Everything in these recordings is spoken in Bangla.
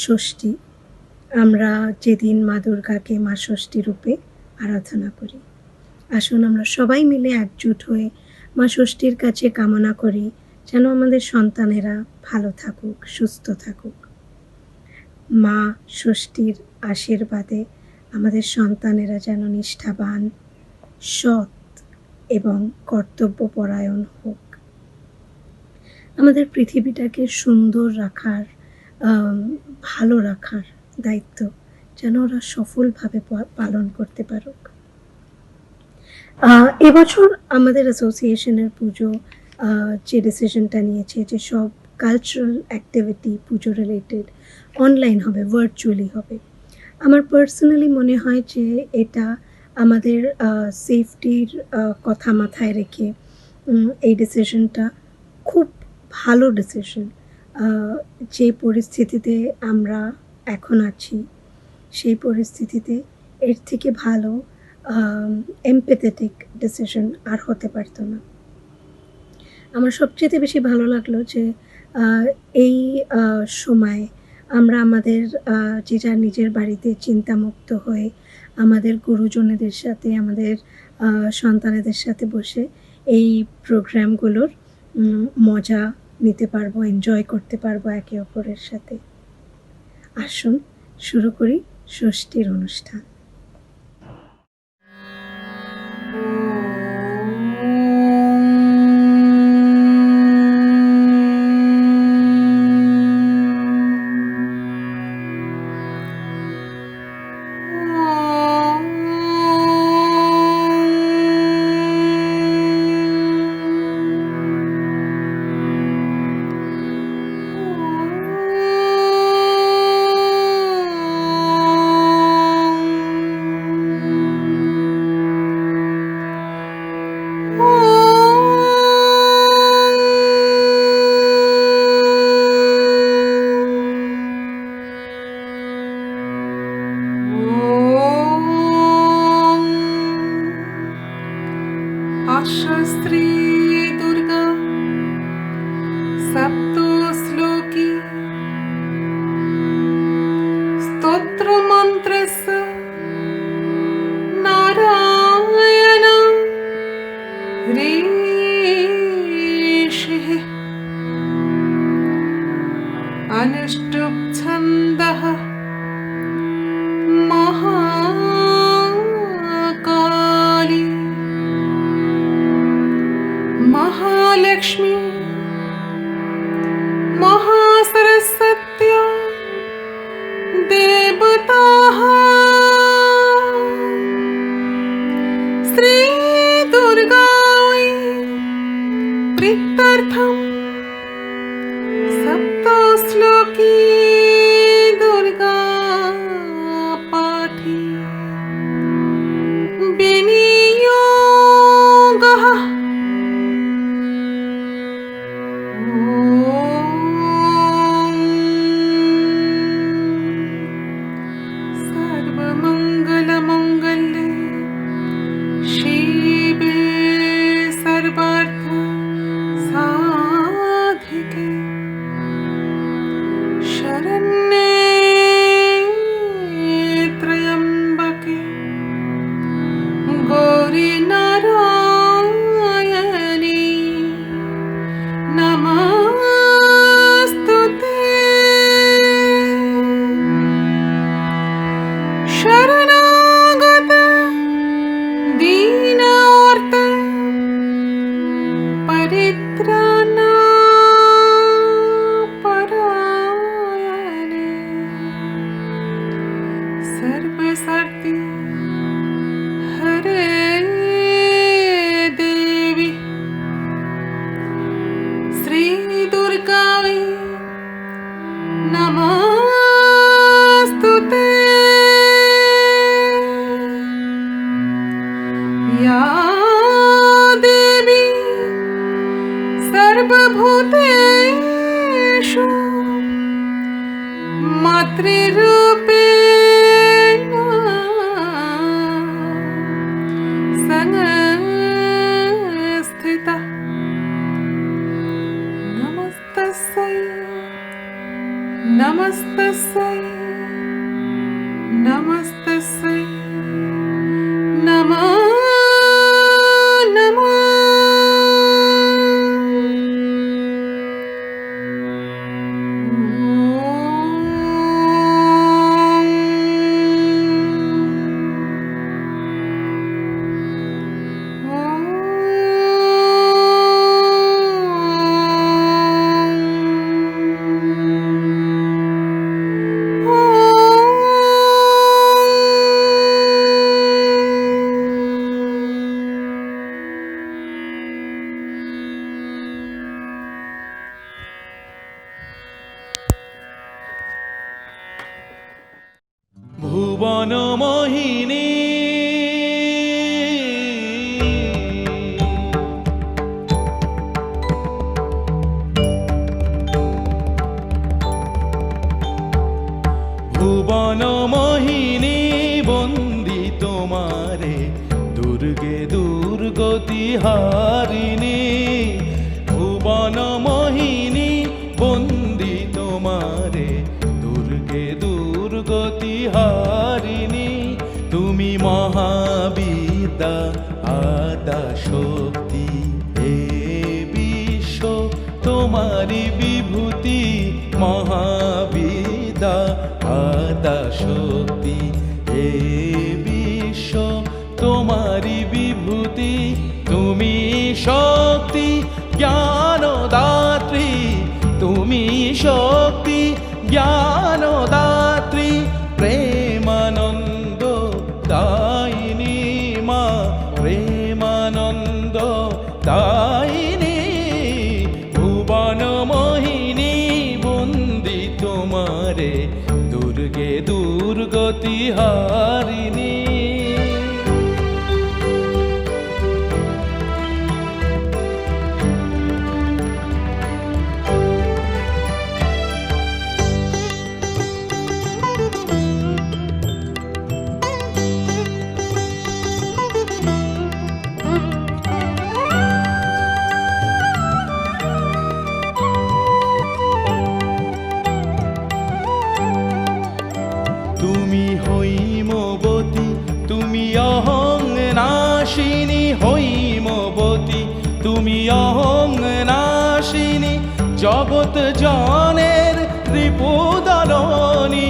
ষষ্ঠী। আমরা যেদিন মা দুর্গাকে মা ষষ্ঠী রূপে আরাধনা করি। আসুন আমরা সবাই মিলে একজোট হয়ে মা ষষ্ঠীর কাছে কামনা করি যেন আমাদের সন্তানেরা ভালো থাকুক, সুস্থ থাকুক। মা ষষ্ঠীর আশীর্বাদে আমাদের সন্তানেরা যেন নিষ্ঠাবান, সৎ এবং কর্তব্যপরায়ণ হোক। আমাদের পৃথিবীটাকে সুন্দর রাখার, ভালো রাখার দায়িত্ব যেন ওরা সফলভাবে পালন করতে পারুক। এবছর আমাদের অ্যাসোসিয়েশনের পুজো যে ডিসিশনটা নিয়েছে যে সব কালচারাল অ্যাক্টিভিটি পুজো রিলেটেড অনলাইন হবে, ভার্চুয়ালি হবে। আমার পার্সোনালি মনে হয় যে এটা আমাদের সেফটির কথা মাথায় রেখে এই ডিসিশনটা খুব ভালো ডিসিশন। যে পরিস্থিতিতে আমরা এখন আছি সেই পরিস্থিতিতে এর থেকে ভালো এমপ্যাথেটিক ডিসিশন আর হতে পারতো না। আমার সবচেয়ে বেশি ভালো লাগলো যে এই সময় আমরা আমাদের যে যার নিজের বাড়িতে চিন্তামুক্ত হয়ে আমাদের গুরুজনেদের সাথে, আমাদের সন্তানেদের সাথে বসে এই প্রোগ্রামগুলোর মজা নিতে পারবো, এনজয় করতে পারবো একে অপরের সাথে। আসুন শুরু করি ষষ্ঠীর অনুষ্ঠান। शास्त्री दुर्गा सप्तश्लोकी स्तोत्रमन्त्रस्य नारायण ऋषिः अनुष्टुप् छन्दः महाकाली महालक्ष्मी महासरस्वत्या देवताः श्रीदुर्गायै प्रीत्यर्थं सप्तश्लोकी दुर्गा पाठी विनियोगः सर्वमङ्गलमङ्गल्ये शिवे सर्वार्थ साधिके शरण्ये त्र्यम्बके गौरी नारायणी नमस्तुते। शरणागत दीनार्त परित्राणा परायणे सर्वशक्ति हरे देवी श्री दुर्गायै नमस्तुते। या देवी सर्वभूतेषु मातृरूपेण संस्थिता नमस्तस्यै नमस्ते। नमस्तस्यै नमस्तस्यै नमो नमः ভুবন মোহিনী ভুবন মোহিনী বন্দি তোমারে দুর্গে দুর্গতি হারিণী ভুবন মোহিনী বন্দি তোমারে দুর্গে দুর্গতি হারিণী তুমি মহাবিদ্যা আদা শক্তি হে বিশ্ব তোমারি বিভূতি মহাবিদ্যা আদা শক্তি হে বিশ্ব তোমারি বিভূতি তুমি শক্তি জ্ঞানদাত্রী তুমি শক্তি জ্ঞানদাত্রী প্রেমানন্দ দায়িনী মা প্রেমানন্দ দায়িনী ভুবন মোহিনী বন্দি তোমারে দুর্গে দুর্গতি হারিণী তুমি হৈমবতী তুমি অহং নাশিনী হৈমবতী তুমি অহং নাশিনী জগৎ জনের রিপুদলনী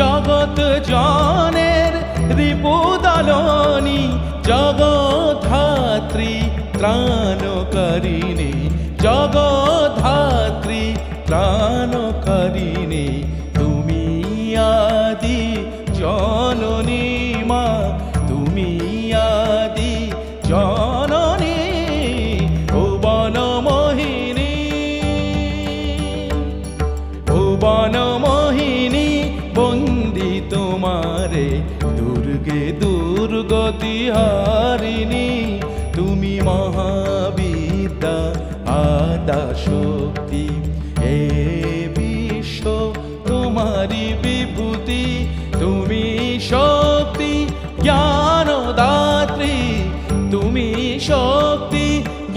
জগৎ জনের রিপুদলনী জগদ্ধাত্রী ত্রাণকারিণী জগদ্ধাত্রী ত্রাণকারিণী তুমি আদি জননী মা তুমি আদি জননী ভুবন মোহিনী ভুবন মোহিনী বন্দি তোমারে দুর্গে দুর্গতি হারিণী তুমি মহাবিদ্যা আদা শক্তি হে বিশ্ব তোমারি বিভূতি তুমি শক্তি জ্ঞানদাত্রী তুমি শক্তি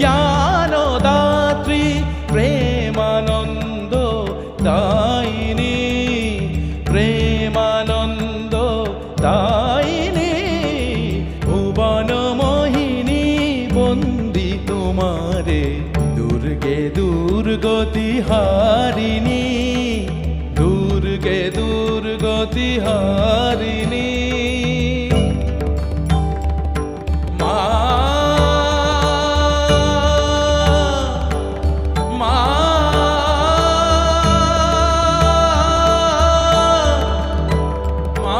জ্ঞানদাত্রী প্রেমানন্দ দায়িনী প্রেমানন্দ দায়িনী ভুবন মোহিনী বন্দি তোমারে দুর্গে দুর্গতি হারিণী দুর্গে দুর্গতি হারিণী মা মা মা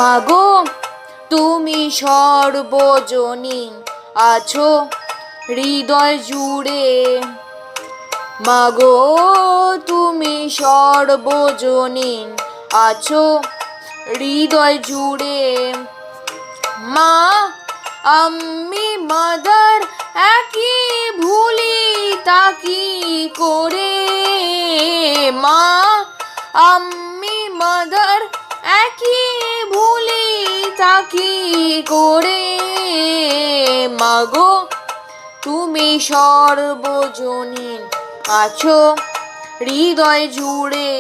মাগো তুমি সর্বজনী আছো হৃদয় জুড়ে, মাগো তুমি সর্বজনী আছো হৃদয় জুড়ে। মা আমি মাদার একই ভুলি তাকি করে, মা আমি মাদার একই ভুলি তাকি করে। মাগো তুমি সর্বজনী আছো হৃদয় জুড়ে।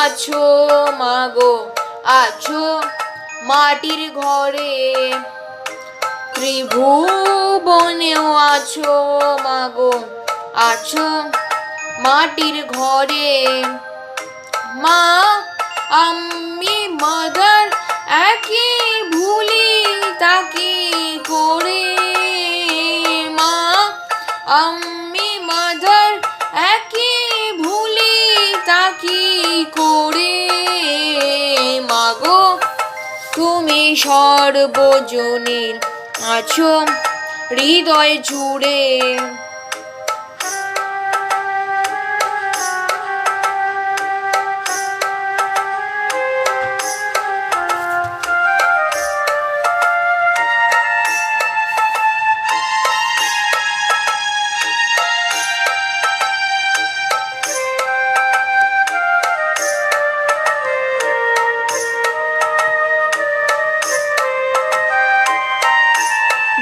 আছো মাগো আছো মাটির ঘরে, ত্রিভুবনেও আছো মাগো আছো মাটির ঘরে। মা আমি মাদার একই ভুলি তাকি করে, মা আমি মাদার একই ভুলি তাকি করে। মাগো তুমি সর্বজনীন আছো হৃদয় জুড়ে।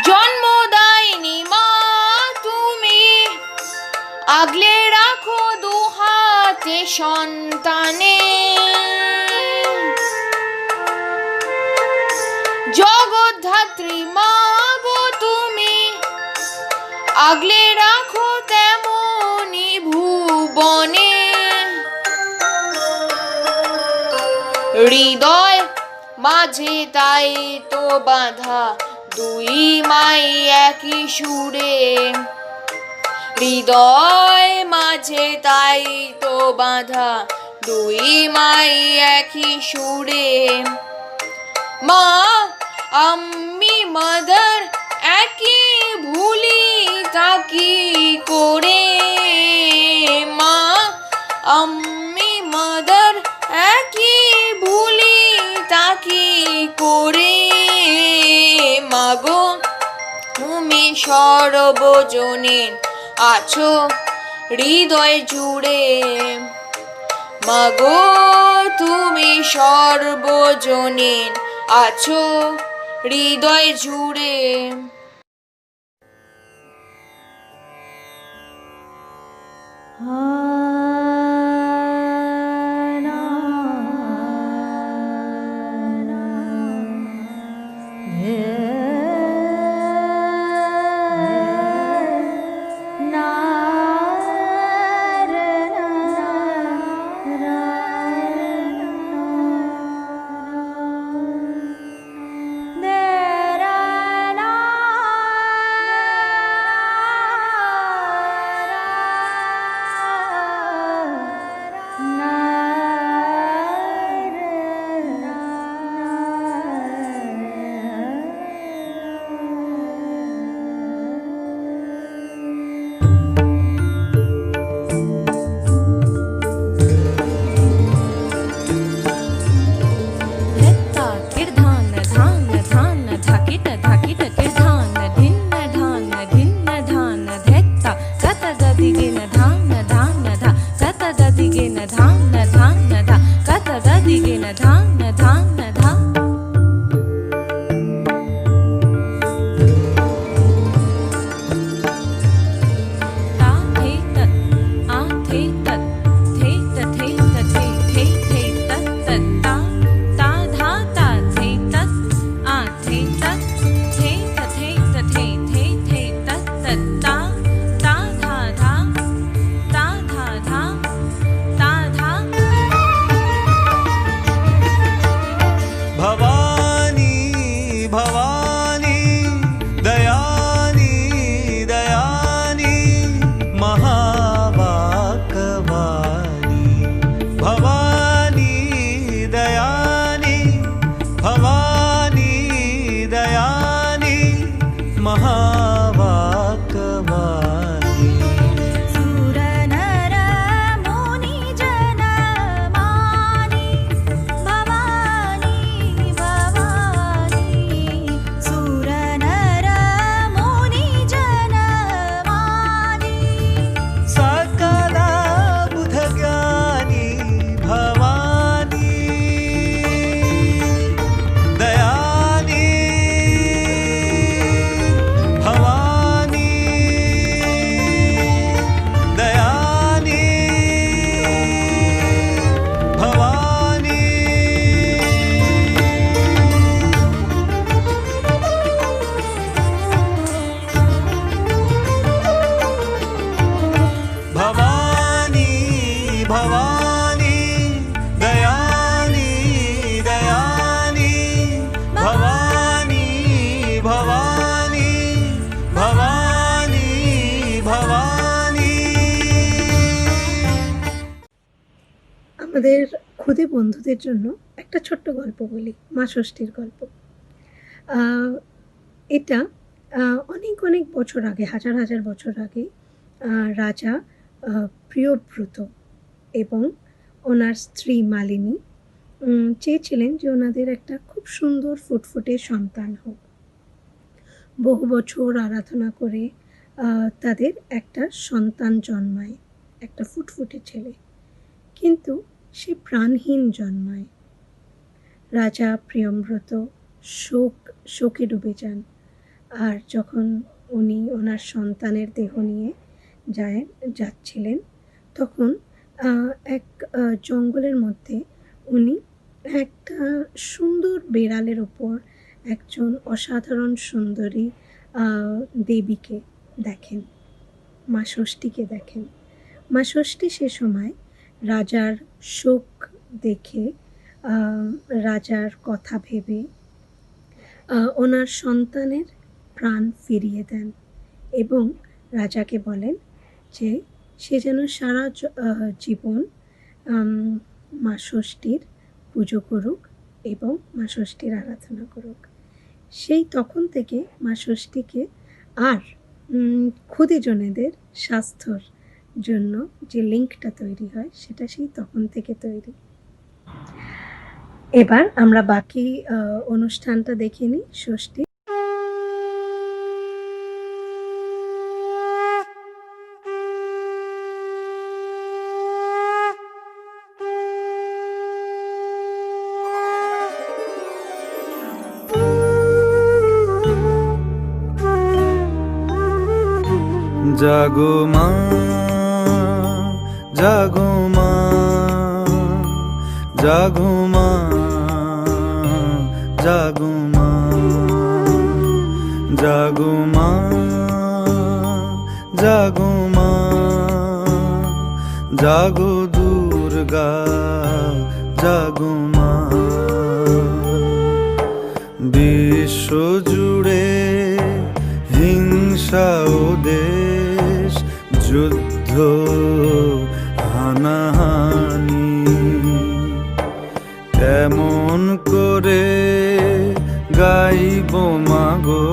জন্মদায়িনী মা তুমি আগলে রাখো দুহাতে সন্তানে, জগদ্ধাত্রী মা গো তুমি আগলে রাখো তেমনি ভুবনে। হৃদয় মাঝে তাই তো বাঁধা দুই মাই একই সুরে, হৃদয় মাঝে তাই তো বাঁধা দুই মাই একই সুরে। মা আমি মাদার একই ভুলি তাকি করে, মা আমি মাদার একই ভুলি তাকি করে। মাগো তুমি সর্বজনীন আছো হৃদয় জুড়ে, মাগো তুমি সর্বজনীন আছো হৃদয় জুড়ে। धा আমাদের খুদে বন্ধুদের জন্য একটা ছোট্ট গল্প বলি, মা ষষ্ঠীর গল্প। আহ, এটা অনেক অনেক বছর আগে, হাজার হাজার বছর আগে রাজা প্রিয়ব্রত এবং ওনার স্ত্রী মালিনী চেয়েছিলেন যে ওনাদের একটা খুব সুন্দর ফুটফুটে সন্তান হোক। বহু বছর আরাধনা করে তাদের একটা সন্তান জন্মায়, একটা ফুটফুটে ছেলে, কিন্তু সে প্রাণহীন জন্মায়। রাজা প্রিয়ব্রত শোকে ডুবে যান। আর যখন উনি ওনার সন্তানের দেহ নিয়ে যাচ্ছিলেন, তখন এক জঙ্গলের মধ্যে উনি একটা সুন্দর বেড়ালের ওপর একজন অসাধারণ সুন্দরী দেবীকে দেখেন, মা ষষ্ঠীকে দেখেন। মা ষষ্ঠী সে সময় রাজার শোক দেখে, রাজার কথা ভেবে ওনার সন্তানের প্রাণ ফিরিয়ে দেন এবং রাজাকে বলেন যে সে যেন সারা জীবন মা ষষ্ঠীর পুজো করুক এবং মা ষষ্ঠীর আরাধনা করুক। সেই তখন থেকে মা ষষ্ঠীকে আর ক্ষুদিজনেদের স্বাস্থ্যর জন্য যে লিঙ্কটা তৈরি হয় সেটা সেই তখন থেকে তৈরি। এবার আমরা বাকি অনুষ্ঠানটা দেখে নিই। ষষ্ঠী জাগো মা, জাগো মা, জাগো মা, জাগো মা, জাগো মা, জাগো মা, জাগো দুর্গা, জাগো মা। বিশ্ব জুড়ে হিংসা ও দেশ, যুদ্ধ হানাহানি, কেমন করে গাইব মাগো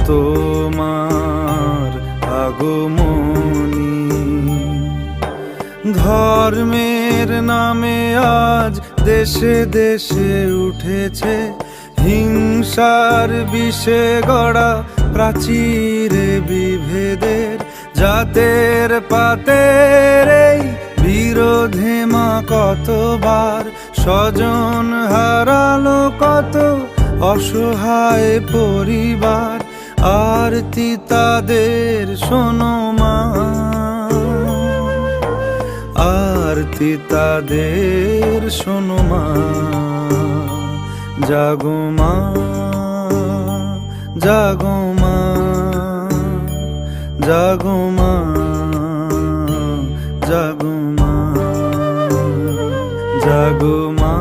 তোমার আগমনী। ধর্মের নামে আজ দেশে দেশে উঠেছে হিংসার বিষে গড়া প্রাচীরে বিভেদের, জাতের পাতের এই বিরোধে মা কতবার স্বজন হারালো কত অসহায় পরিবার। আরতি তাদের শোনো মা, আরতি তাদের শোনো মা। জাগো মা, জাগো মা, জাগো মা, জাগো মা, জাগো মা,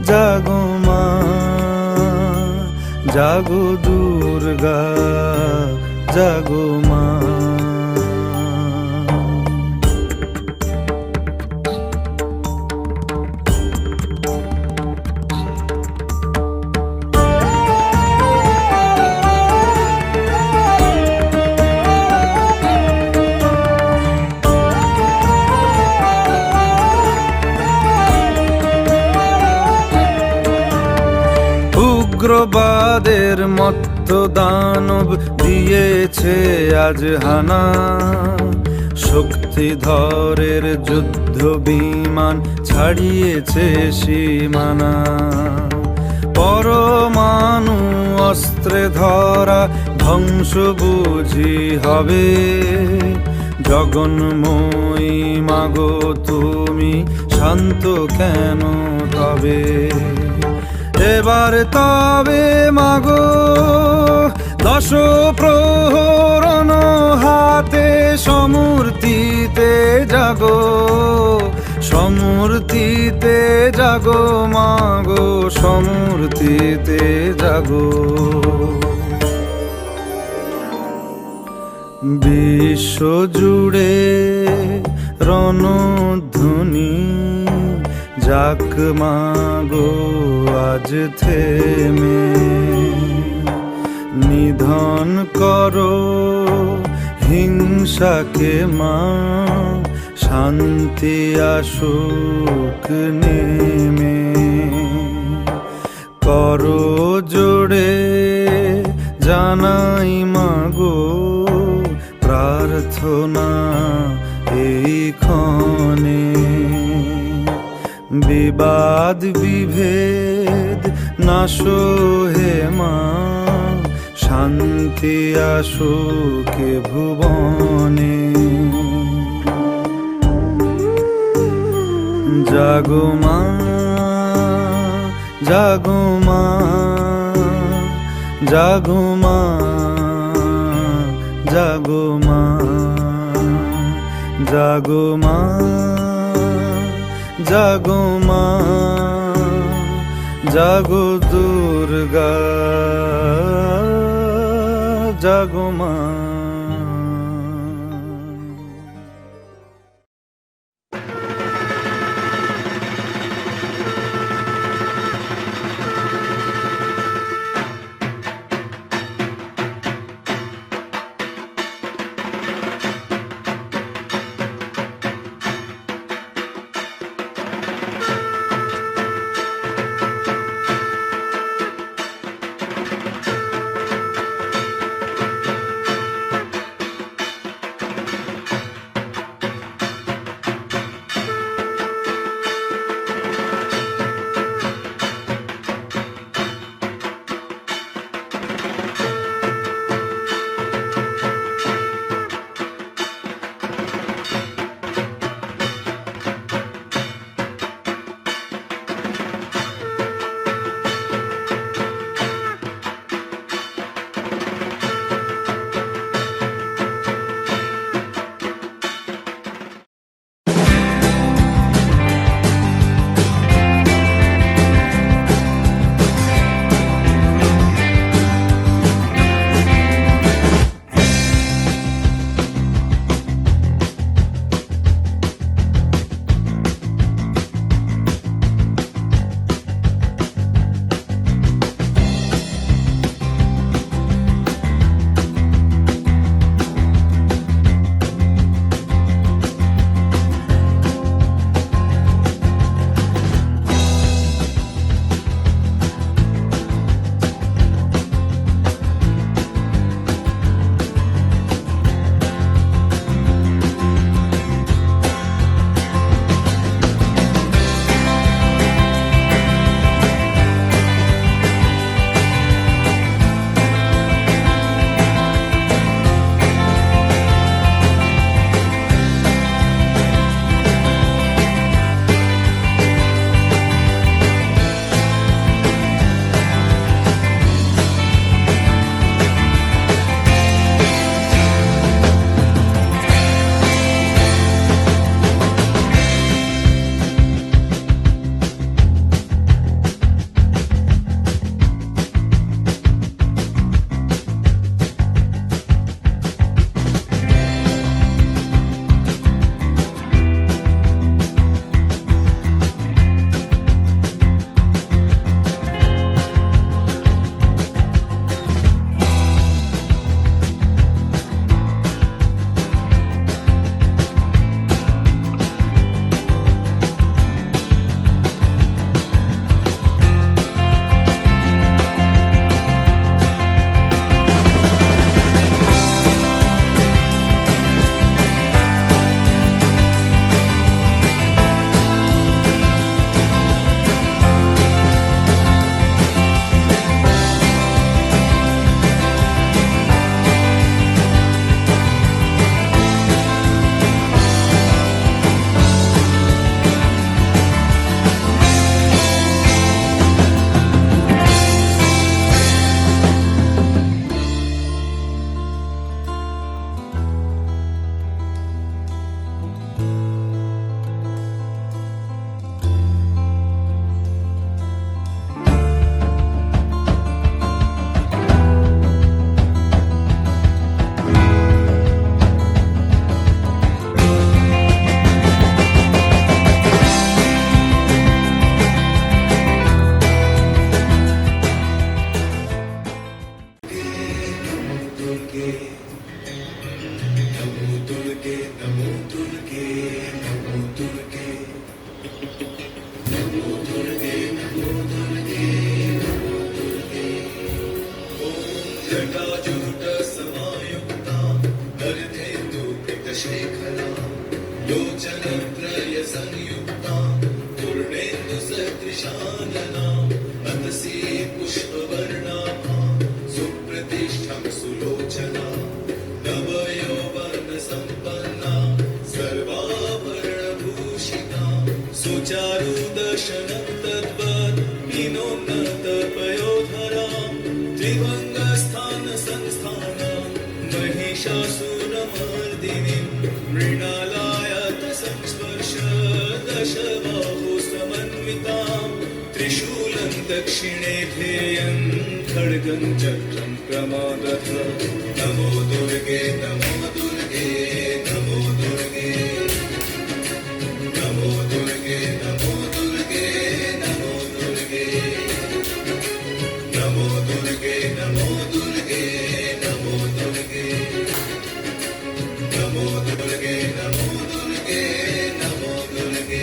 জাগো মা, জাগো দুর্গা, জাগো মা। উগ্রবাদের মত্ত দানব দিয়েছে আজ হানা, শক্তিধরের যুদ্ধ বিমান ছাড়িয়েছে সীমানা। পরমাণু অস্ত্রে ধরা ধ্বংস বুঝি হবে, জগন্ময়ী মাগো তুমি শান্ত কেন তবে। এবার তবে মাগো দশ প্রহরণ হাতে সমূর্তিতে জাগো, সমূর্তিতে জাগো মাগো, সমূর্তিতে জাগো। বিশ্ব জুড়ে রণধ্বনি যাক মাগো আজ থেমে, নিধন করো হিংসাকে মা, শান্তি আসুক নেমে। করো জোড়ে জানাই মাগো প্রার্থনা এই ক্ষণে, বিবাদ বিভেদ নাশো হে মা, শান্তি আসুক ভুবনে। জাগো মা, জাগো মা, জাগো মা, জাগো মা, জাগো মা, জাগো মা, জাগো দুর্গা, জাগো মা। सुचारुदर्शनं तद्वत् विनोन्नतपयोधरा त्रिभङ्गस्थानसंस्थानं महिषासुरमर्दिनीं मृणालायतसंस्पर्श दशबाहुसमन्वितां त्रिशूलं दक्षिणे ध्येयं खड्गं चक्रं प्रमादथ नमो दुर्गे नमो दुर्गे नमो दुर्गे नमो दुर्गे नमो दुर्गे नमो दुर्गे नमो दुर्गे नमो दुर्गे नमो दुर्गे नमो दुर्गे नमो दुर्गे नमो दुर्गे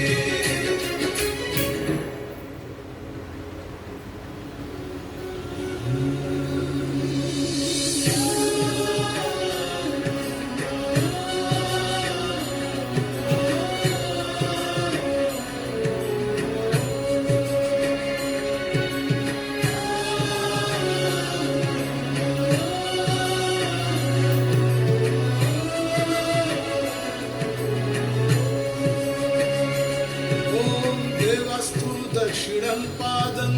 देवस्तु दक्षिणं पादं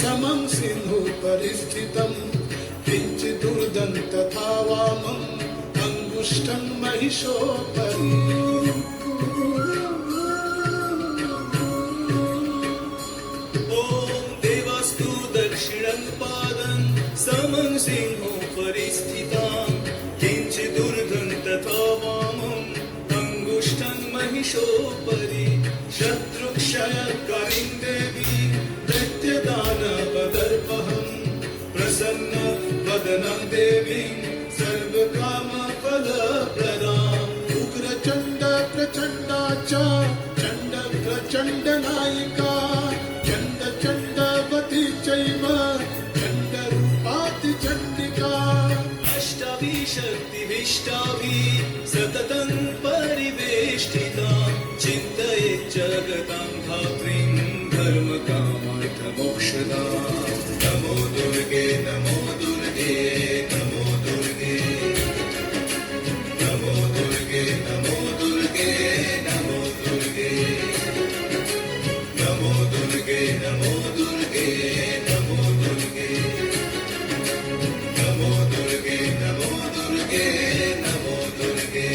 समं सिंधु परिस्थितं किञ्चिदुर्दं तथा वामम् अङ्गुष्ठं महिषोपरि ॐ देवस्तु दक्षिणं पादं समं सिंहो परिस्थितां किञ्चिदुर्दं तथा वामम् अङ्गुष्ठं महिषोपरि शत्रुक्षयकारीं देवी दैत्यदानवदर्पहं प्रसन्न वदनं देवीं सर्वकामफलप्रदाम् उग्रचण्ड प्रचण्डा च चण्ड प्रचण्डनायिका चण्ड चण्डवती चैव चण्डरूपाति चण्डिका अष्टाभिशक्तिभिष्टाभिः सततं परिवेष्टिता चिन्तये जगतां धात्रीं धर्मकामार्थमोक्षदां नमो दुर्गे नमो दुर्गे नमो दुर्गे नमो दुर्गे नमो दुर्गे नमो दुर्गे नमो दुर्गे नमो दुर्गे नमो दुर्गे नमो दुर्गे नमो दुर्गे नमो दुर्गे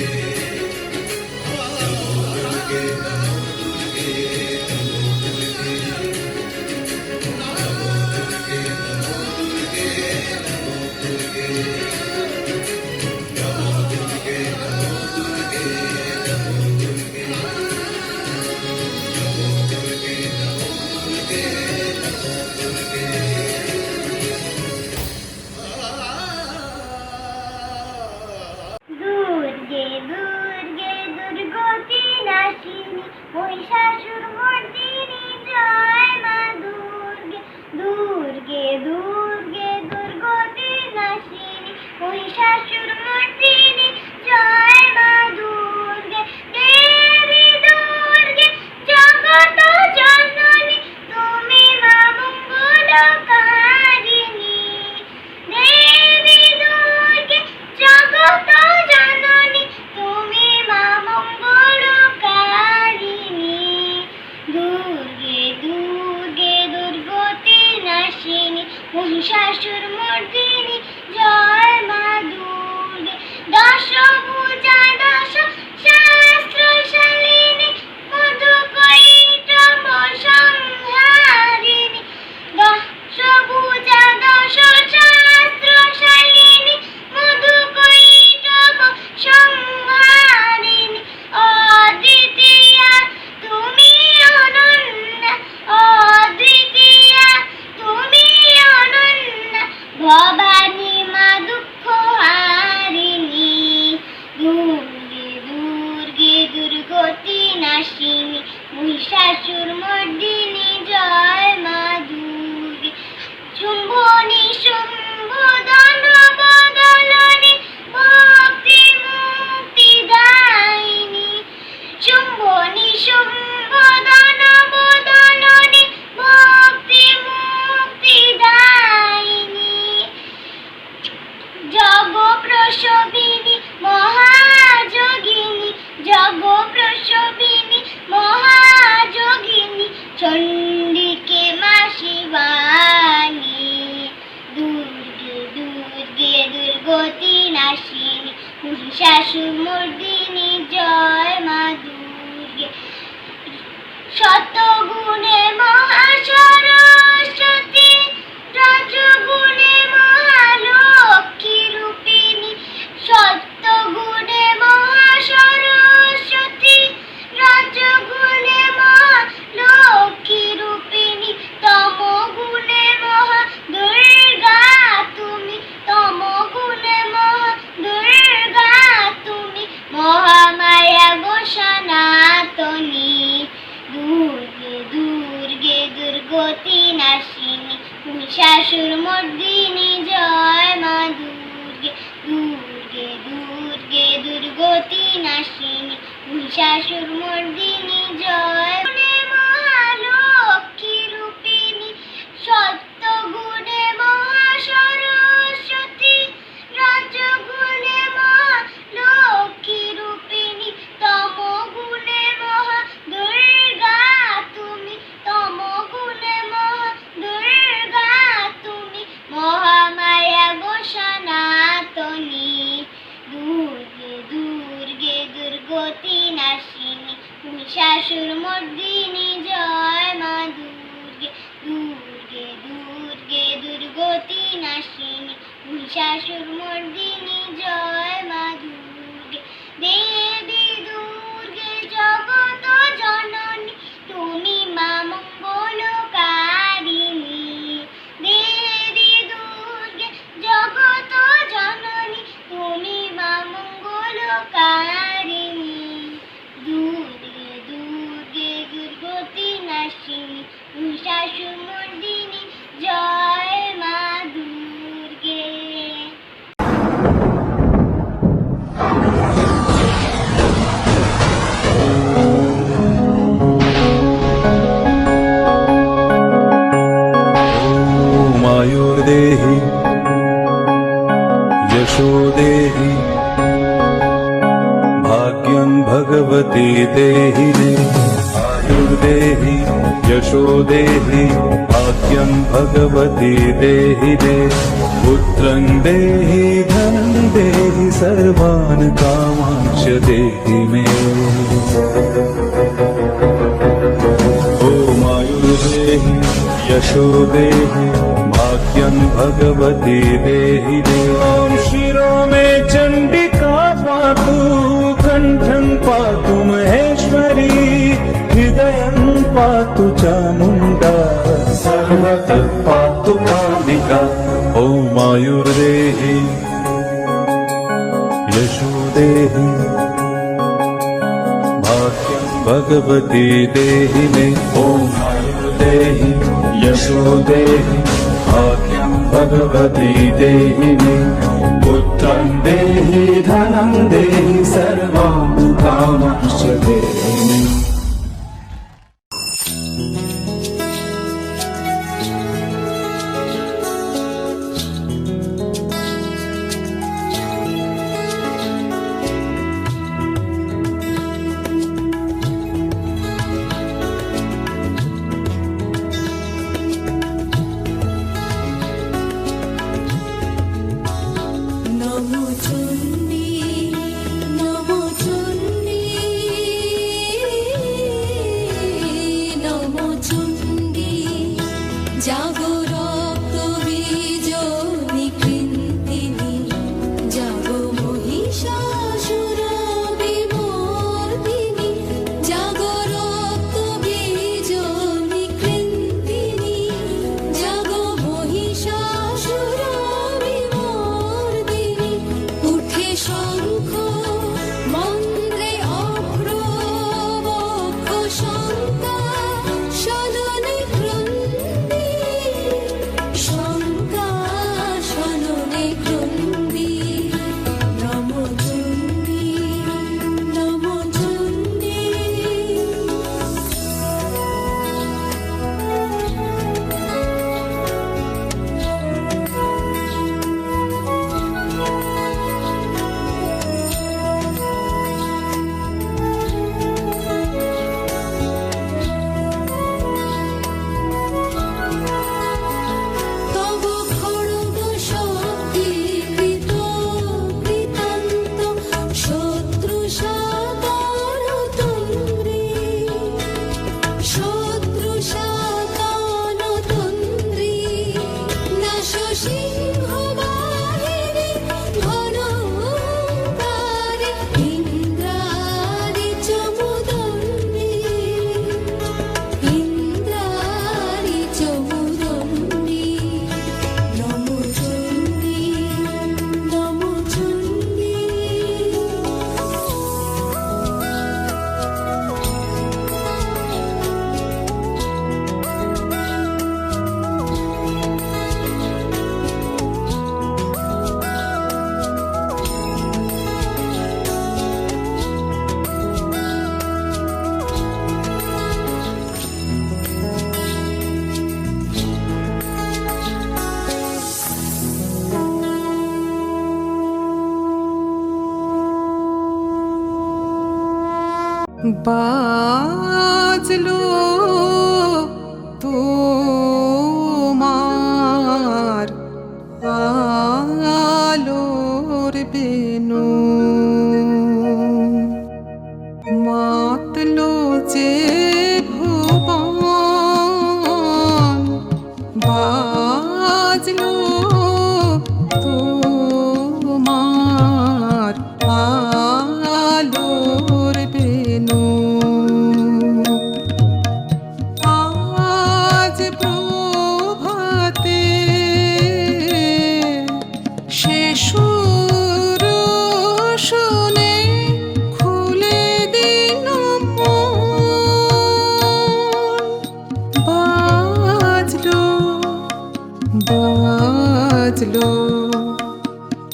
দুর্গে দুর্গে দুর্গতি নাশিনী মহিষাসুর মর্দিনী জয় মা দুর্গে দুর্গে দুর্গে দুর্গতি নাশিনী মহিষাসুর মর্দিনী জয় মা দুর্গে দেবী দুর্গে জগত জননী তুমি মা মঙ্গলকারিণী দেবী দুর্গে জগত জননী তুমি মা মঙ্গলকারিণী দুর্গে দুর্গে দুর্গতি নাশিনী মহিষাসুর মর্দিনী জয় মা দুর্গে দশভুজা দশ সহস্রশালিনী মধুকৈটভ সংহারিণী দশভুজা দশ সহস্রশালিনী মধুকৈটভ সংহারিণী অদ্বিতীয়া তুমি অনন্যা অদ্বিতীয়া তুমি অনন্যা ভব মহিষাসুর মর্দিনী জয় মা দুর্গে শুম্ভনি শুম্ভ দানব দলনে ভক্তি মুক্তি দায়িনী শুম্ভনি শুম্ভ দানব দলনে ভক্তি মুক্তি দায়িনী জগ প্রসবিনী মহাযোগিনী জগ প্রসবিনী মহাযোগিনী চণ্ডিকে মা শিবানী দুর্গে দুর্গে দুর্গতি নাশিনী মহিষাসুর মর্দিনী জয় মা দুর্গে শতগুণে মহাসরস্বতী রজগুণে মহালক্ষ্মী রূপিণী সত্যগুণে মহাসরস্বতী রজগুণে মহালক্ষ্মী রূপিণী তমগুণে মহা দুর্গা তুমি তমগুণে মহা দুর্গা তুমি মহামায়া গো সনাতনী দুর্গে দুর্গে দুর্গতি নাশিনী মহিষাসুর মর্দিনী জয় মা দুর্গে দুর্গে দুর্গে দুর্গতি নাশিনী মহিষাসুর মর্দিনী জয় মহালক্ষ্মী রূপিণী সত্যগুণে মহাসরস্বতী রজগুণে মহালক্ষ্মী রূপিণী তমগুণে মহা দুর্গা তুমি তমগুণে মহা দুর্গা তুমি মহামায়া গো সনাতনী দুর্গে দুর্গে দুর্গতি নাশিনী মহিষাসুর মর্দিনী জয় মা দুর্গে দুর্গে দুর্গে দুর্গতি নাশিনী মহিষাসুর মর্দিনী জয় মা দুর্গে দেবী দুর্গে জগত জননী তুমি মা মঙ্গলকারিণী দেবী দুর্গে জগত জননী তুমি মা মঙ্গলকারিণী দুর্গে দুর্গে দুর্গতি নাশিনী মহিষাসুর মর্দিনী জয় মা দুর্গে मायुर्देहि यशो देहि भाग्यं भगवती देहि मे आयुर्देहि यशो देहि भाग्यं भगवती देहि मे पुत्रं देहि धनं देहि सर्वान् कामांश्च देहि मे ॐ आयुर्देहि यशो देहि भाग्यं भगवती देहि मे ॐ शिरो मे चण्डिका पातु कण्ठं पातु महेश्वरी हृदयं पातु चामुण्डा सर्वतः पातु कालिका ॐ आयुर्देहि यशो देहि भाग्यं भगवती देहि मे ॐ आयुर्देहि यशो देहि भाग्यं भगवती देहि मे पुत्रं देहि धनं देहि सर्वान् कामांश्च देहि मे নমো চণ্ডী বাজলো তোমার আলোর বেনু, মাতলো যে ভুবন, বাজলো তোমার আলোর বেনু। আজ প্রভাতে সে সুর শুনে খুলে দিল মন। বাজলো বাজলো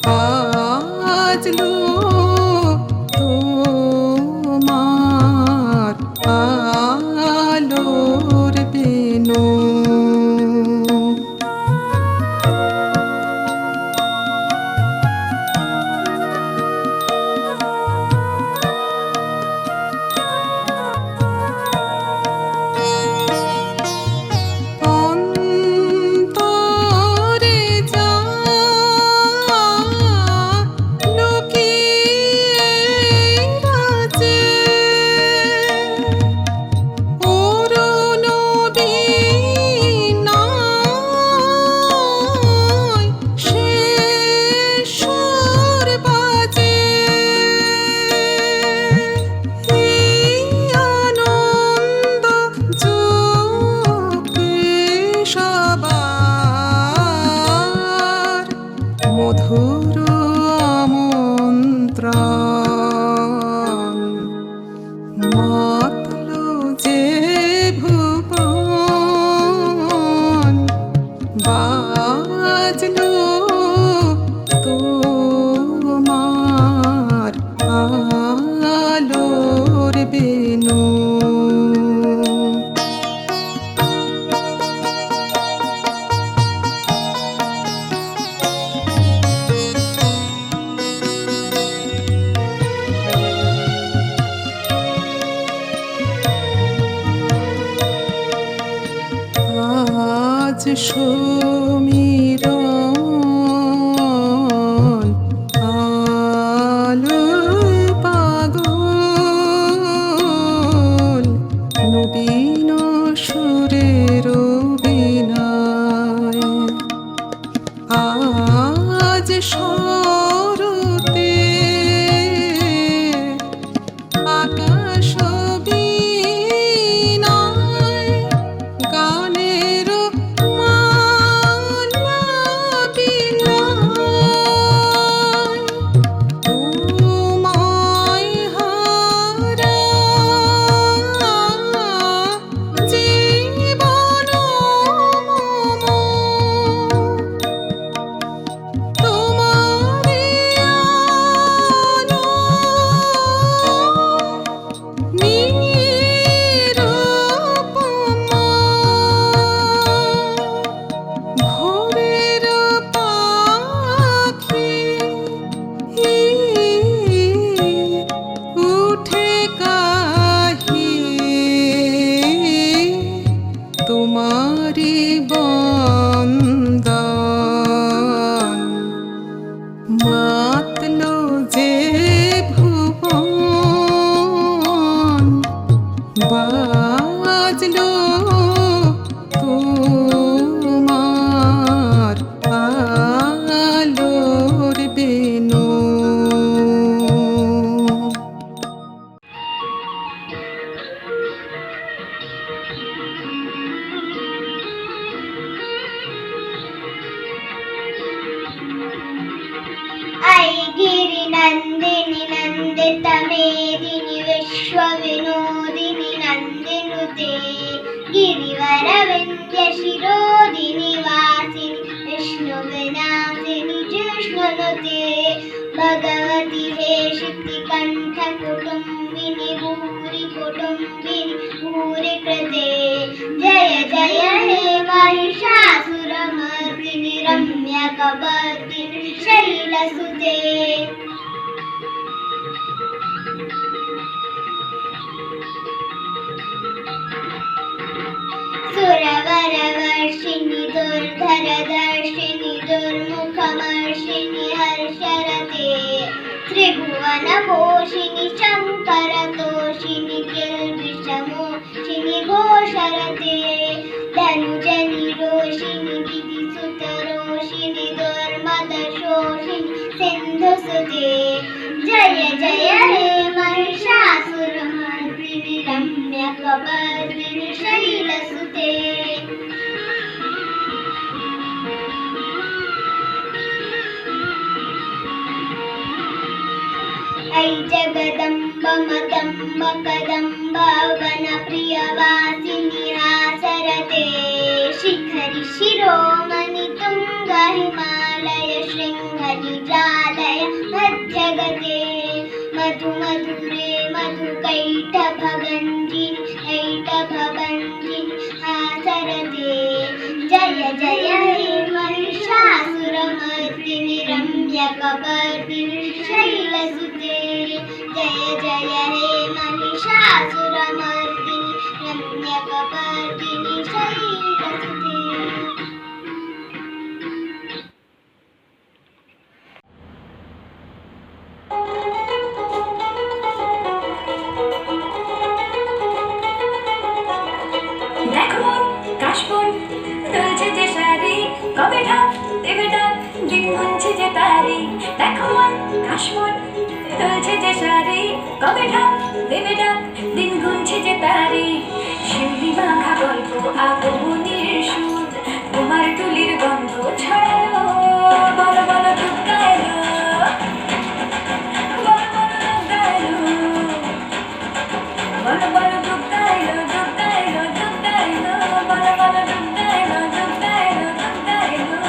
বাজলো তোমার আলোর বেনু। অন্তরে যা লুকিয়ে আছে, অরুণ বীণায় সে সুর বাজে। এই আনন্দ যুগে সবার মধুর আমন্ত্রণ, মাতলো যে ভুবন, বাজলো তোমার আলোর বেনু। আজ সমীরণ আলোয় পাগল, নবীন সুরের বীণায়। আজ শরতে আকাশ বীণায় গানের মালা বিলায়। তোমায় হারা জীবন মম, তোমারি আলো নিরুপমা। ভোরের পাখি উঠে কাহি তোমারি বন্দন, মাতলো যে ভুবন, বাজলো তোমার আলোর বেনু। ऐ गिरिनन्दिनि नन्दित मेदिनि विश्वविनोदिनि नन्दिनुते, गिरिवरविन्द्य शिरोदिनि वासिनि विष्णुविनाशिनि जिष्णुनुते। भगवति हे शितिकण्ठ कुटुम्बिनि भूरि कुटुम्बिनि भूरि कृते, जय जय हे महिषासुरमर्दिनि रम्यकपर्दिनि शैलसुते। त्रिभुवनपोषिणि शङ्करतोषिणि किल्बिषमोषिणि घोषरते धनुजनिरोषिणि दिदिसुतरोषिणि दुर्मदशोषिणि सिन्धुसुते जय जय हे महिषासुरमर्दिनि रम्यकपर्दिनि शैलसुते ऐ जगदम्ब मदम्ब कदम्ब वनप्रियवासिनि हासरते शिखरि शिरोमणि तुङ्ग हिमालय शृङ्गनिजालय मध्यगते मधु मधुरे मधुकैटभगञ्जिनि कैटभगञ्जिनि हासरते जय जय हे महिषासुरमर्दिनि रम्यकपर्दिनि शैलसुते जय जय हे महिषासुरमर्दिनि रम्यकपर्दिनि शैलसुते দেখো কাশবন দুলছে যে শাড়ি কবে ঢাক দেবে ডাক দিন গুনছে যে তারি দেখো কাশবন দুলছে যে শাড়ি কবে ঢাক দেবে ডাক দিন গুনছে যে তারি শিউলি মাখা গল্প আগমনের সুর তোমার টুলির গন্ধ ছড়ালো বলো বলো ঢুকা এলো বলো বলো ঢুকা এলো বলো বলো ঢুকা এলো ঢুকা এলো ঢুকা এলো বলো বলো ঢুকা এলো ঢুকা এলো ঢুকা এলো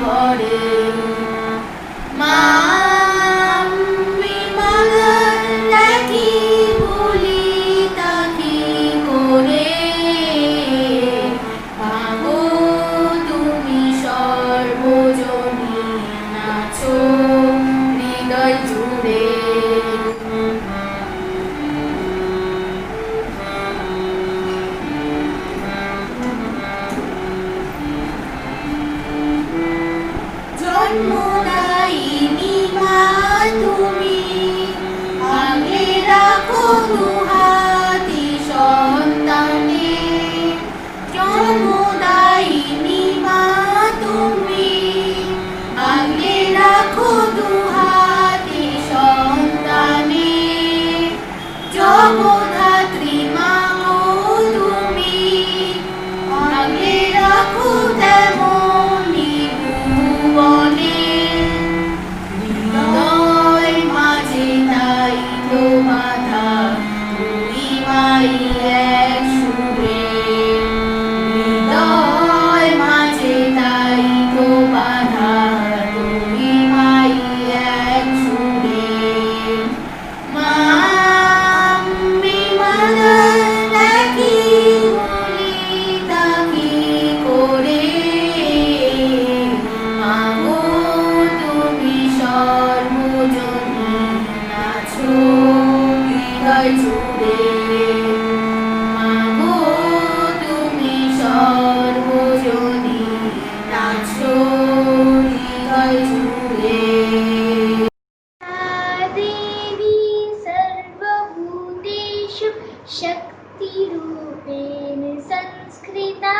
ঘরে মা আমি মালার দেখি বলি তাকি করে মাগো তুমি সর্বজনী নাচো হৃদয় জুড়ে জন্মদায়িনী মা তুমি আগলে রাখো দুহাতি সন্তানে জন্মদায়িনী মা তুমি আগলে রাখো দুহাতি সন্তানে জগদ্ধাত্রী মা তুমি আগলে রাখো তেমনি ভুবনে হৃদয় মাঝে তাই তো বাধা তুই মাই এক সুরে হৃদয় মাঝে তাই তো বাধা তুই মাই এক সুরে মা আমি মালার দেখি বলি তাকি করে মাগো তুমি সর্বজনী নাচো হৃদয় জুড়ে মাগো তুমি সর্বজনী নাচো হৃদয় জুড়ে देवी सर्वभूतेषु शक्तिरूपेण संस्कृता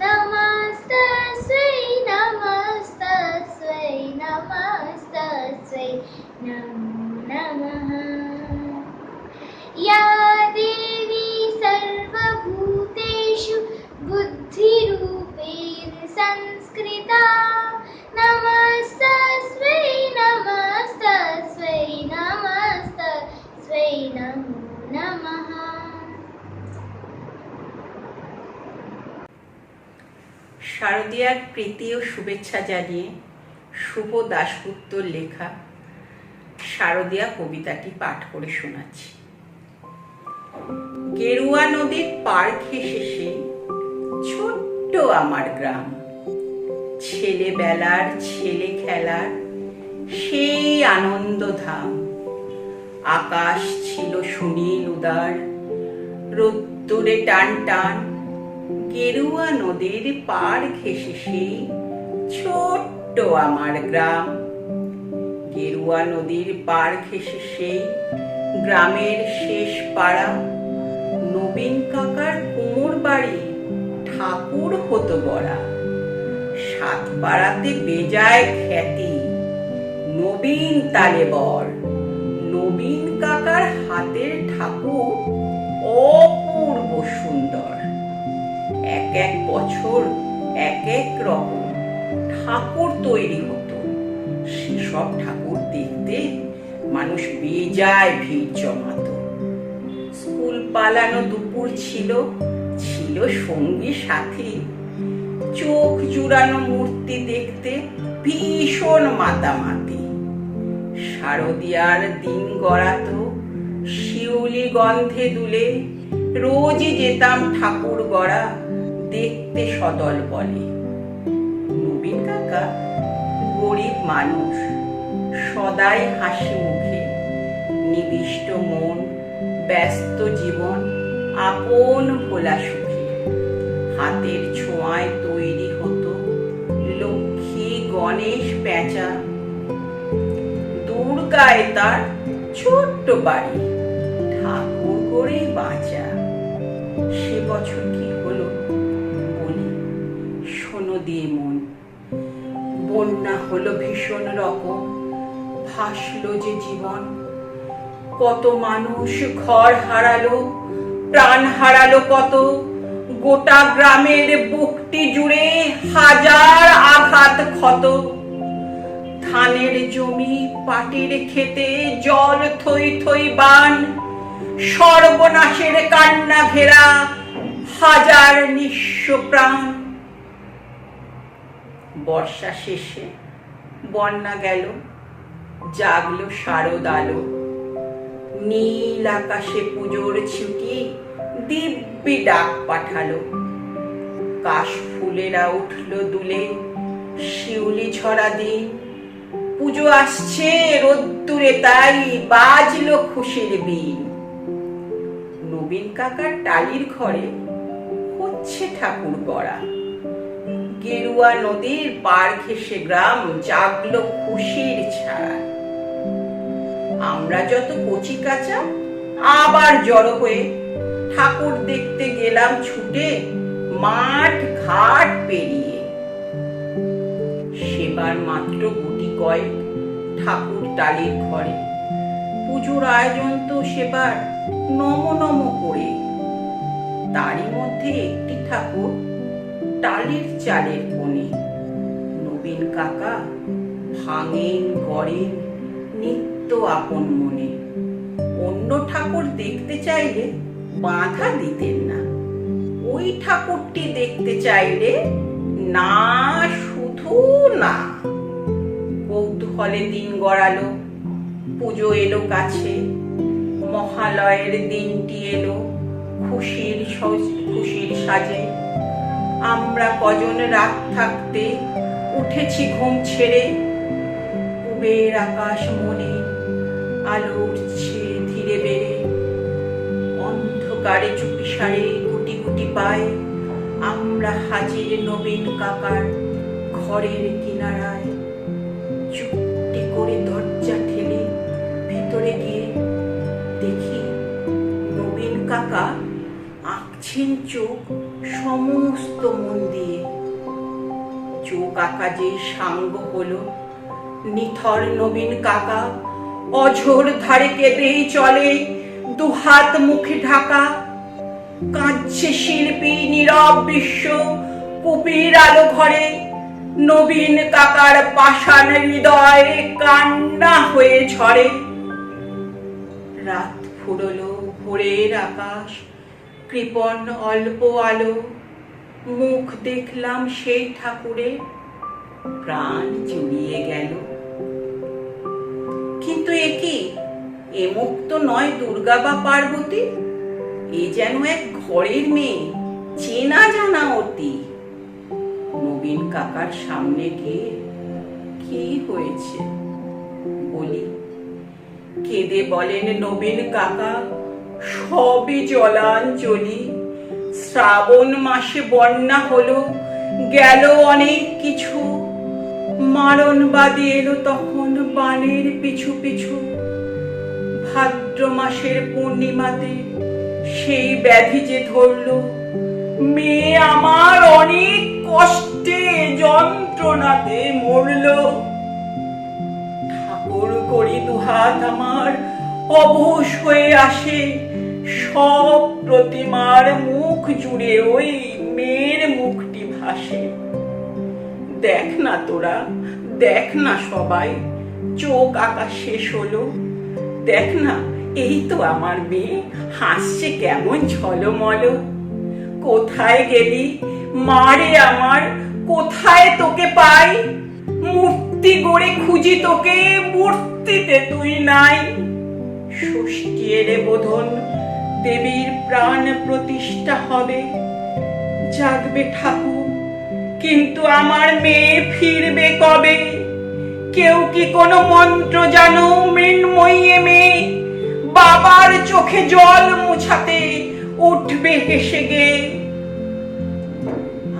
नमस्तस्यै नमस्तस्यै नमस्तस्यै नमो नमः या देवी सर्वभूतेषु बुद्धिरूपेण संस्कृता नमस्तस्यै नमस्तस्यै नमस्तस्यै नमो नमः শারদীয়ার প্রীতি ও শুভেচ্ছা জানিয়ে শুভ দাশগুপ্তর লেখা শারদীয়া কবিতাটি পাঠ করে শোনাচ্ছি। গেরুয়া নদীর পার ঘেঁষে সেই ছোট্ট আমার গ্রাম, ছেলেবেলার ছেলে খেলার সেই আনন্দধাম। আকাশ ছিল সুনীল উদার, রোদ্দুরে টান টান। গেরুয়া নদীর পার ঘেঁষে সেই ছোট্ট আমার গ্রাম। গেরুয়া নদীর পার ঘেঁষে সেই গ্রামের শেষ পাড়া। নবীন কাকার কুমোর বাড়ি ঠাকুর হতো বড়া। সাত পাড়াতে বেজায় খ্যাতি, নবীন তালে বর। নবীন কাকার হাতের ঠাকুর অপূর্ব সুন্দর। এক এক বছর এক এক রকম ঠাকুর তৈরি হতো। সেসব ঠাকুর দেখতে মানুষ বেজায় ভিড় জমাতো। স্কুল পালানো দুপুর ছিল, ছিল সঙ্গী সাথী। চোখ জুড়ানো মূর্তি দেখতে ভীষণ মাতামাতি। শারদীয়ার দিন গড়াতো শিউলি গন্ধে দুলে। রোজই যেতাম ঠাকুর গড়া দেখতে সদল বলে। নবীন কাকা গরিব মানুষ, সদাই হাসি মুখে। নিবিষ্ট মন, ব্যস্ত জীবন, আপন ভোলা সুখে। হাতের ছোঁয়ায় তৈরি হতো লক্ষ্মী গণেশ পেঁচা। দুর্গায় তার ছোট্ট বাড়ি, ঠাকুর করে বাঁচা। সে বছর কি হলো বলি, শোনো দিয়ে মন। বন্যা হলো ভীষণ রকম, ভাসলো যে জীবন। কত মানুষ ঘর হারালো, প্রাণ হারালো কত। গোটা গ্রামের বুকটি জুড়ে হাজার আঘাত ক্ষত। ধানের জমি পাটের খেতে জল থই থই বান। সর্বনাশের কান্না ঘেরা হাজার নিঃস্ব প্রাণ। বর্ষা শেষে বন্যা গেল, জাগলো শারদ আলো। নীল আকাশে পুজোর ছুটি দিব্যি ডাক পাঠালো। কাশ ফুলেরা উঠল দুলে, শিউলি ছড়া দিন। পুজো আসছে রোদ্দুরে, তাই বাজলো খুশির বিন। নবীন কাকার টালির ঘরে হচ্ছে ঠাকুর গড়া। গেরুয়া নদীর পার ঘেঁষে গ্রাম, জাগলো খুশির ছাড়া। আমরা যত কচি কাঁচা আবার জড়ো হয়ে ঠাকুর দেখতে গেলাম ছুটে, মাঠ ঘাট পেরিয়ে। সেবার মাত্র গুটি কয়েক ঠাকুর টালির ঘরে। পুজোর আয়োজন তো সেবার নম নম করে। তারই মধ্যে একটি ঠাকুর টালির চালের কোণে। নবীন কাকা ভাঙেন গড়েন নিত্য আপন মনে। অন্য ঠাকুর দেখতে চাইলে বাধা দিতেন না, ওই ঠাকুরটি দেখতে চাইলে না, শুধু না। কৌতূহলে দিন গড়ালো, পুজো এলো কাছে। মহালয়ের দিনটি এলো খুশির সাজে। আমরা কজন রাত থাকতে উঠেছি ঘুম ছেড়ে। পুবের আকাশ মনে আলো উঠছে ধীরে বেড়ে। অন্ধকারে চুপিসারে গুটি গুটি পায়ে আমরা হাজির নবীন কাকার ঘরের কিনারায়। চুপটি করে দরজা ঠেলে ভিতরে গিয়ে দেখি নবীন কাকা আঁকছেন চোখ সমস্ত মন দিয়ে। চোখ আঁকা যে সাঙ্গ হলো, নিথর নবীন কাকা অঝোর ধারে কেঁদেই চলে, দুহাত মুখে ঢাকা। কাঁদছে শিল্পী নীরব বিশ্ব কুপির আলো ঘরে। নবীন কাকার পাষাণ হৃদয়ে কান্না হয়ে ঝরে। রাত ফুরলো, ভোরের আকাশ কৃপণ অল্প আলো। মুখ দেখলাম সেই ঠাকুরে, প্রাণ জুড়িয়ে গেল। কিন্তু এ কি, এ মুখ তো নয় দুর্গা বা পার্বতী, এ যেন এক ঘরের মেয়ে, চেনা জানা অতি। নবীন কাকার সামনে গিয়ে কি হয়েছে বলি। কেঁদে বলেন নবীন কাকা, সবই জলাঞ্জলি। শ্রাবণ মাসে বন্যা হলো, গেল অনেক কিছু। মারণবাদী এলো তখন বানের পিছু পিছু। ভাদ্র মাসের পূর্ণিমাতে সেই ব্যাধি যে ধরলো, মেয়ে আমার অনেক কষ্টে যন্ত্রণাতে মরলো। ঠাকুর করি দুহাত আমার অবশ হয়ে আসে, সব প্রতিমার মুখ জুড়ে ওই মেয়ের মুখটি ভাসে। দেখ না তোরা, দেখ না সবাই, চোখ আঁকা শেষ হলো। দেখ না, এই তো আমার মেয়ে, হাসছে কেমন ঝলমল। কোথায় গেলি মারে আমার, কোথায় তোকে পাই? মূর্তি গড়ে খুঁজি তোকে, মূর্তিতে তুই নাই। ষষ্ঠী এলে বোধন দেবীর প্রাণ প্রতিষ্ঠা হবে। জাগবে ঠাকুর, কিন্তু আমার মেয়ে ফিরবে কবে? কেউ কি কোনো মন্ত্র জানো মৃন্ময়ী মেয়ে? বাবার চোখে জল মুছাতে উঠবে হেসে গে।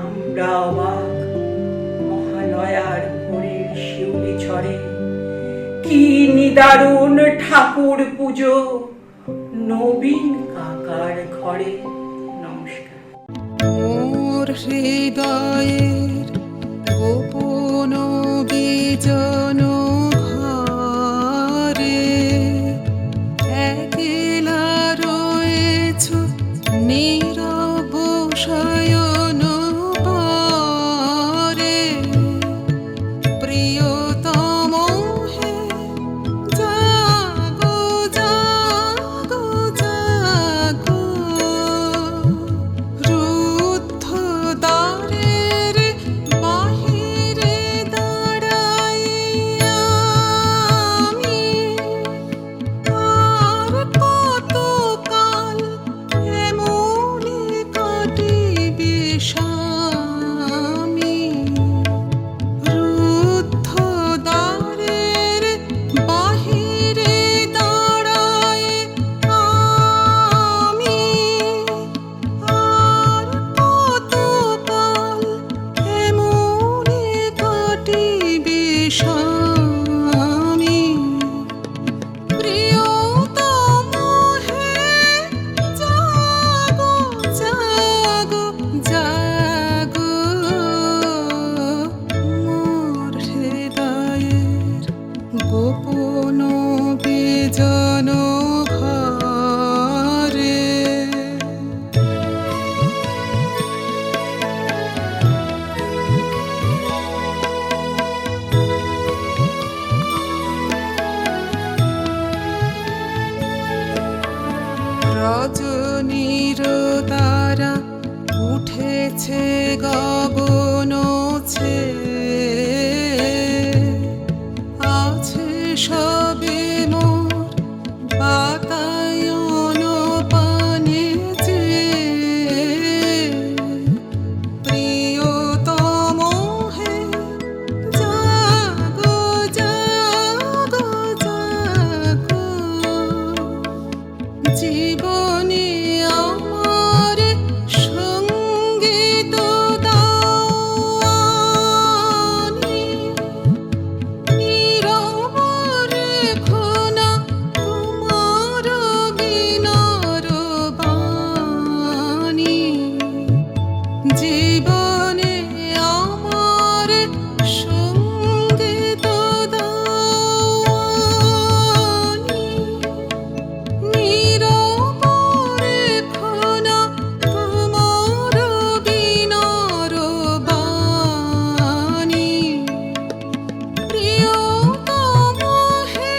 আমরা অবাক, মহালয়ার ভোরের শিউলি ঝরে। কি নিদারুণ ঠাকুর পুজো নবীন কাকার ঘরে। নমস্কার। মোর হৃদয়ের গোপন বিজন ঘরে একলা রয়েছ নীরব শয়ন পরে। প্রিয়তম হে জাগো জাগো জাগো, রুদ্ধ দ্বারের বাহিরে ফুটিবে স্বামী প্রিয়তম হে জাগো জাগো জাগো মোর হৃদয়ের গোপন বিজন ঘরে রজনীর তারা উঠেছে গগন আছে সবে মোর বাতায়ন পানে যে প্রিয়তম হে জাগো জাগো জাগো জীবনে আমার সঙ্গীত দাওয়ানি নীরব রেখো না তোমার বিনার বাণী জীবনে আমার সঙ্গীত দাওয়ানি নীরব রেখো না তোমার বিনার বাণী প্রিয়তম হে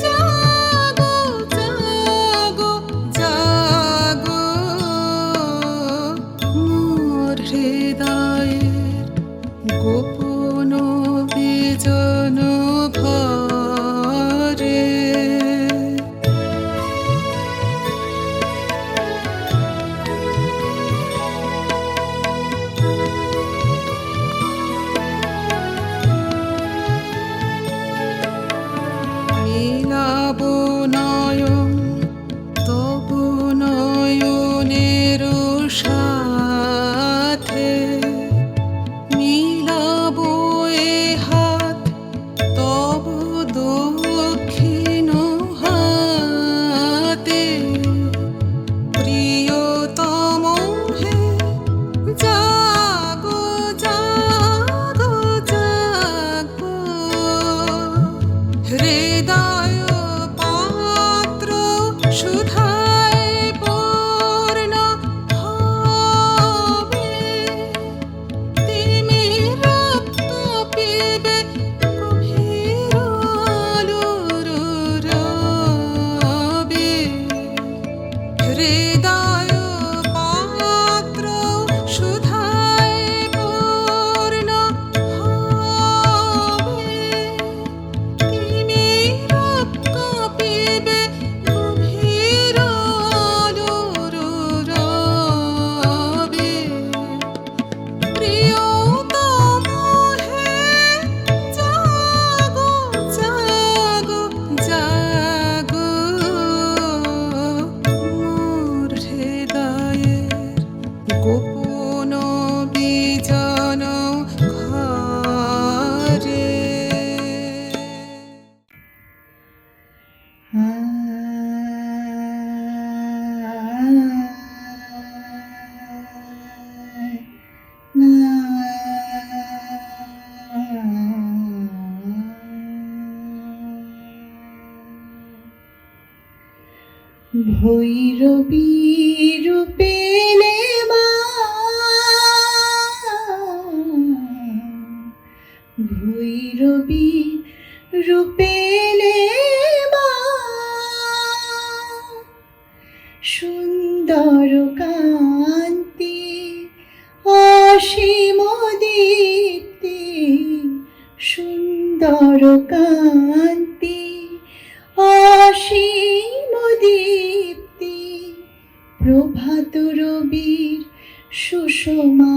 জাগো জাগো জাগো মোর হৃদয়ের গোপন বিজন ঘরে মিলাবো নয়ন তবু নয়নের সাথে মিলাবো এ হাত তবু দক্ষিণ হাতে প্রিয়তম হে জাগো জাগো জাগো হৃদয় পাত্র সুধায় পূর্ণ হবে তিমির কাঁপিবে গভীর আলোর রবে হৃদয় পাত্র সুধায় পূর্ণ হবে তিমির কাঁপিবে গভীর আলোর রবে প্রিয়তম হে জাগো জাগো জাগো মোর হৃদয়ের গোপন বিজন ঘরে ভৈরবী রূপে নেবা ভৈরবী রূপে নেবা সুন্দর কান্তি অসীম দীপ্তি সুন্দর কান্তি অসীম দীপ্তি প্রভাত রবির সুষমা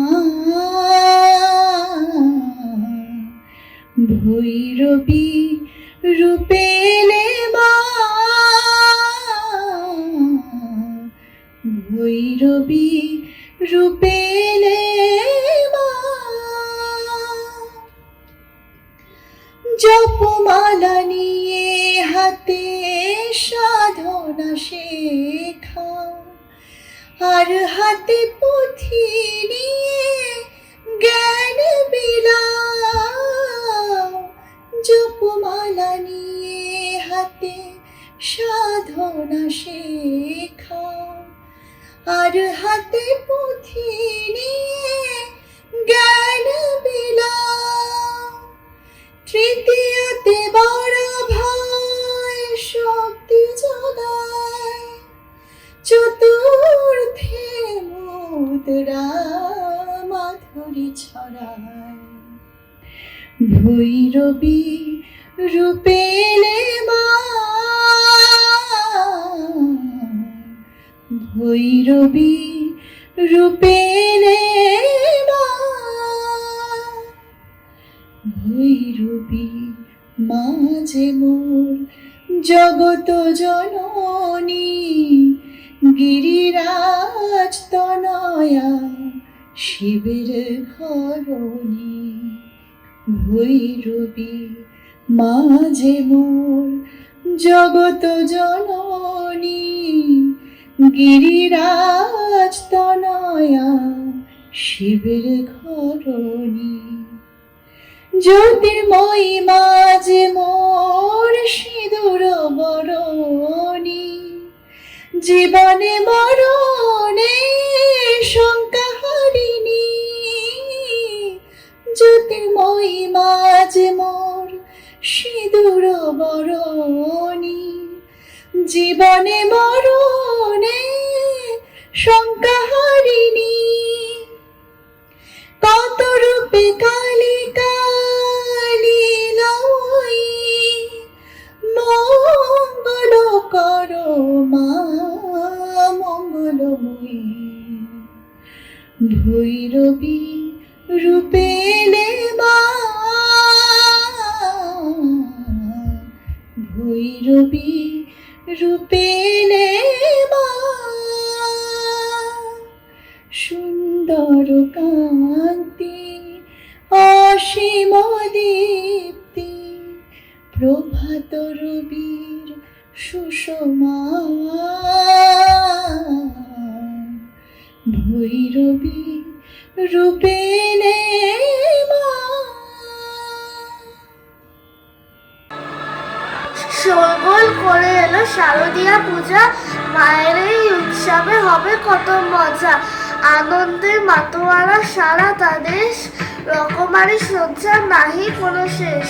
ভৈরবী রূপে নেবা ভৈরবী রূপে নেবা জপমালা নিয়ে হাতে সাধনা শেখাও, আর হাতে পুঁথি নিয়ে জ্ঞান বিলাও। জপমালা নিয়ে হাতে সাধনা শেখাও, আর হাতে পুঁথি নিয়ে জ্ঞান বিলাও। তৃতীয়াতে বড় ভয় শক্তি যোগায়, চতুর্থে মুদ্রা মাধুরী ছড়ায়। ভৈরবী রূপে এলে মা, ভৈরবী রূপে এলে মা। ভৈরবী মা যে মোর জগত জননী, গিরিরাজ তনয়া শিবের ঘরণী। ভৈরবী মা যে মোর জগত জননী, গিরিরাজ তনয়া শিবের ঘরণী। জ্যোতির্ময়ী মা যে মোর সিঁদুর বরণী, জীবনে মরণে শঙ্কা হারিণী। জ্যোতির্ময়ী মা যে মোর সিঁদুর বরণী, জীবনে মরণে শঙ্কা হারিণী। কত রূপে কালিকা লীলাময়ী, মঙ্গল করো মা মঙ্গলময়ী। ভৈরবী রূপে এলে মা, ভৈরবী রূপে এলে মা। সুন্দর কান্তি অসীম দীপ্তি, প্রভাত রবির সুষমা। ভৈরবী রূপে এলে মা। শোরগোল করে এলো শারদীয়া পূজা, মায়ের এই উৎসবে হবে কত মজা। আনন্দে মাতোয়ারা সারা তাদেশ, রকমারি সজ্জা নাহি কোনো শেষ।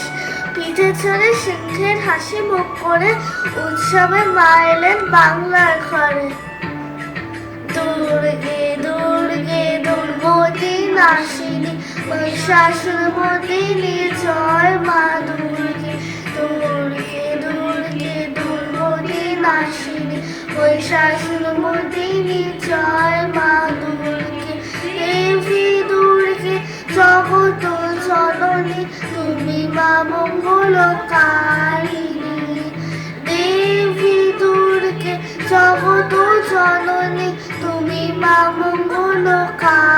পিঠে চড়ে সিংহের হাসি মুখ করে, উৎসবে মা এলেন বাংলার ঘরে। দুর্গে দুর্গে দুর্গতি নাশিনী, মহিষাসুর মর্দিনী জয় মা দুর্গে। দুর্গে দুর্গে দুর্গতি নাশিনী, মহিষাসুর মর্দিনী জয় মা দুর্গে। দেবী দুর্গে জগত জননী, তুমি মা মঙ্গলকারিণী। দেবী দুর্গে জগত জননী, তুমি মা মঙ্গলকারিণী।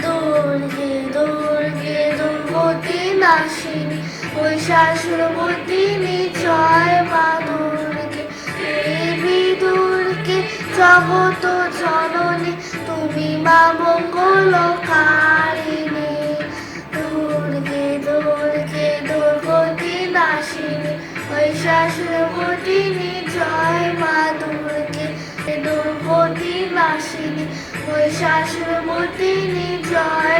দুর্গে দুর্গে দুর্গতি নাশিনী, মহিষাসুর মর্দিনী জয় মা দুর্গে। দেবী দুর্গে জগত জননী, তুমি মা মঙ্গলকারিণী। দুর্গে দুর্গে দুর্গতি নাশিনী, মহিষাসুর মর্দিনী জয় মা দুর্গে। দুর্গতি নাশিনী, মহিষাসুর মর্দিনী জয়